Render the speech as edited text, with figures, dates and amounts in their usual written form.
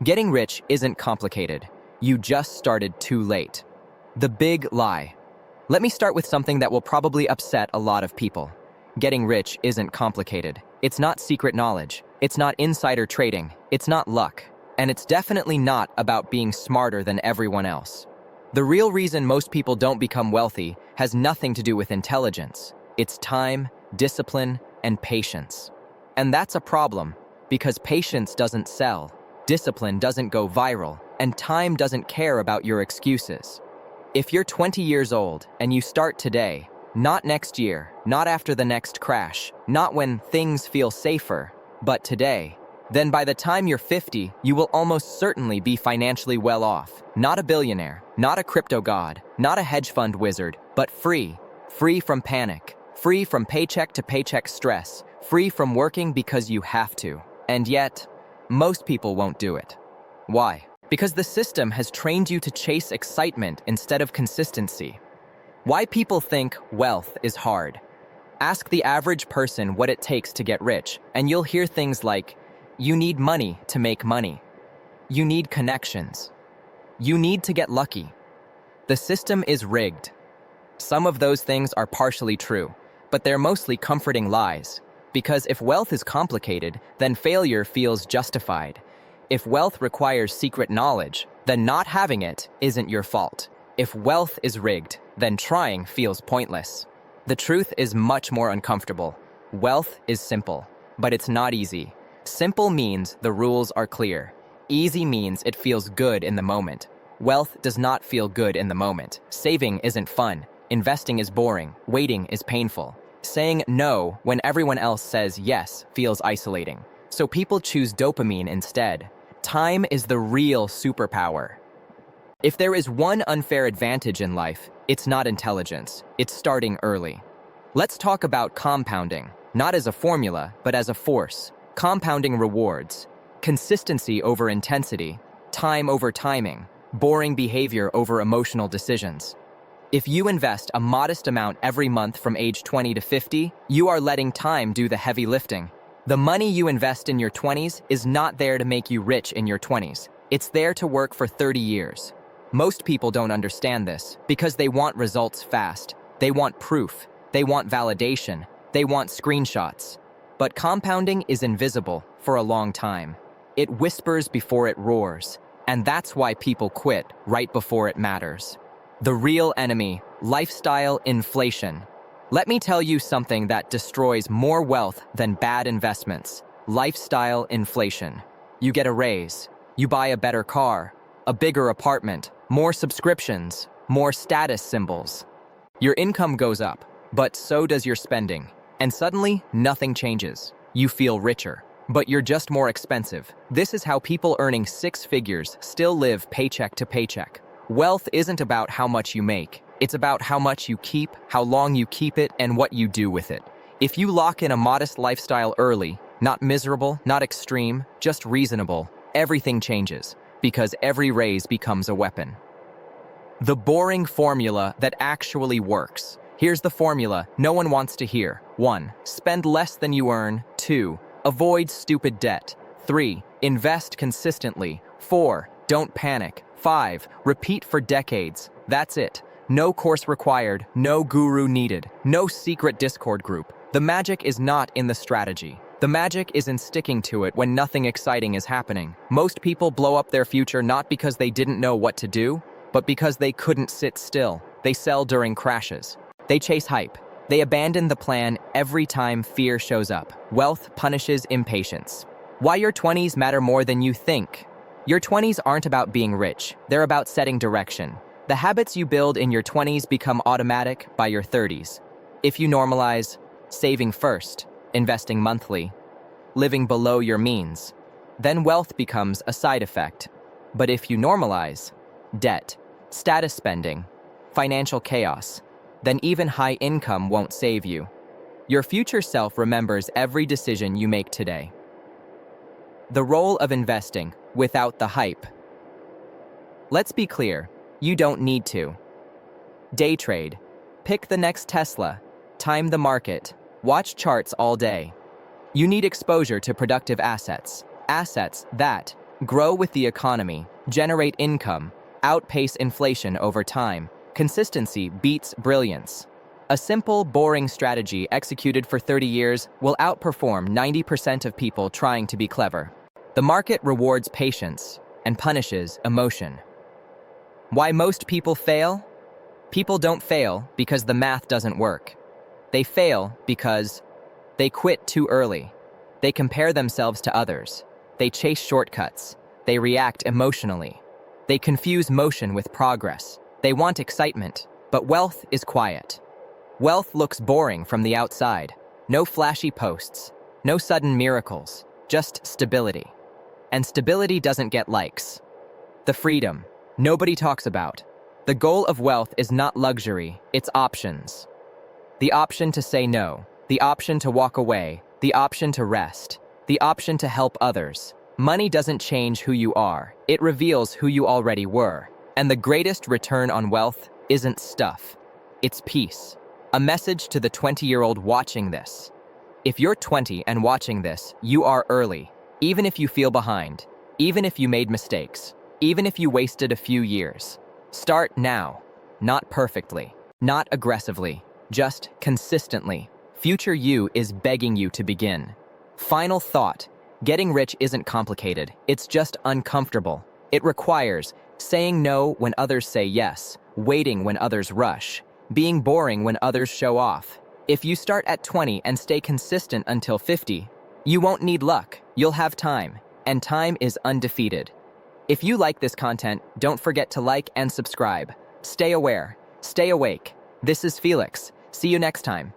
Getting rich isn't complicated. You just started too late. The big lie. Let me start with something that will probably upset a lot of people. Getting rich isn't complicated. It's not secret knowledge. It's not insider trading. It's not luck. And it's definitely not about being smarter than everyone else. The real reason most people don't become wealthy has nothing to do with intelligence. It's time, discipline, and patience. And that's a problem, because patience doesn't sell, discipline doesn't go viral, and time doesn't care about your excuses. If you're 20 years old and you start today, not next year, not after the next crash, not when things feel safer, but today, then by the time you're 50, you will almost certainly be financially well off. Not a billionaire, not a crypto god, not a hedge fund wizard, but free. Free from panic, free from paycheck to paycheck stress, free from working because you have to. And yet, most people won't do it. Why? Because the system has trained you to chase excitement instead of consistency. Why people think wealth is hard. Ask the average person what it takes to get rich, and you'll hear things like, you need money to make money. You need connections. You need to get lucky. The system is rigged. Some of those things are partially true, but they're mostly comforting lies. Because if wealth is complicated, then failure feels justified. If wealth requires secret knowledge, then not having it isn't your fault. If wealth is rigged, then trying feels pointless. The truth is much more uncomfortable. Wealth is simple, but it's not easy. Simple means the rules are clear. Easy means it feels good in the moment. Wealth does not feel good in the moment. Saving isn't fun. Investing is boring. Waiting is painful. Saying no when everyone else says yes feels isolating. So people choose dopamine instead. Time is the real superpower. If there is one unfair advantage in life, it's not intelligence. It's starting early. Let's talk about compounding, not as a formula, but as a force. Compounding rewards, consistency over intensity, time over timing, boring behavior over emotional decisions. If you invest a modest amount every month from age 20 to 50, you are letting time do the heavy lifting. The money you invest in your 20s is not there to make you rich in your 20s. It's there to work for 30 years. Most people don't understand this because they want results fast. They want proof. They want validation. They want screenshots. But compounding is invisible for a long time. It whispers before it roars, and that's why people quit right before it matters. The real enemy, lifestyle inflation. Let me tell you something that destroys more wealth than bad investments. Lifestyle inflation. You get a raise. You buy a better car, a bigger apartment, more subscriptions, more status symbols. Your income goes up, but so does your spending. And suddenly, nothing changes. You feel richer, but you're just more expensive. This is how people earning six figures still live paycheck to paycheck. Wealth isn't about how much you make. It's about how much you keep, how long you keep it, and what you do with it. If you lock in a modest lifestyle early, not miserable, not extreme, just reasonable, everything changes, because every raise becomes a weapon. The boring formula that actually works. Here's the formula no one wants to hear. 1. Spend less than you earn. 2. Avoid stupid debt. 3. Invest consistently. 4. Don't panic. 5. Repeat for decades. That's it. No course required, no guru needed, no secret Discord group. The magic is not in the strategy. The magic is in sticking to it when nothing exciting is happening. Most people blow up their future not because they didn't know what to do, but because they couldn't sit still. They sell during crashes. They chase hype. They abandon the plan every time fear shows up. Wealth punishes impatience. Why your 20s matter more than you think. Your 20s aren't about being rich. They're about setting direction. The habits you build in your 20s become automatic by your 30s. If you normalize saving first, investing monthly, living below your means, then wealth becomes a side effect. But if you normalize debt, status spending, financial chaos, then even high income won't save you. Your future self remembers every decision you make today. The role of investing without the hype. Let's be clear, you don't need to. Day trade. Pick the next Tesla. Time the market. Watch charts all day. You need exposure to productive assets. Assets that, Grow with the economy, generate income, outpace inflation over time. Consistency beats brilliance. A simple, boring strategy executed for 30 years will outperform 90% of people trying to be clever. The market rewards patience and punishes emotion. Why most people fail? People don't fail because the math doesn't work. They fail because they quit too early. They compare themselves to others. They chase shortcuts. They react emotionally. They confuse motion with progress. They want excitement, but wealth is quiet. Wealth looks boring from the outside. No flashy posts, no sudden miracles, just stability. And stability doesn't get likes. The freedom nobody talks about. The goal of wealth is not luxury, it's options. The option to say no, the option to walk away, the option to rest, the option to help others. Money doesn't change who you are, it reveals who you already were. And the greatest return on wealth isn't stuff, it's peace. A message to the 20-year-old watching this. If you're 20 and watching this, you are early. Even if you feel behind, even if you made mistakes, even if you wasted a few years. Start now, not perfectly, not aggressively, just consistently. Future you is begging you to begin. Final thought, getting rich isn't complicated, it's just uncomfortable. It requires saying no when others say yes, waiting when others rush, being boring when others show off. If you start at 20 and stay consistent until 50, you won't need luck, you'll have time, and time is undefeated. If you like this content, don't forget to like and subscribe. Stay aware, stay awake. This is Felix. See you next time.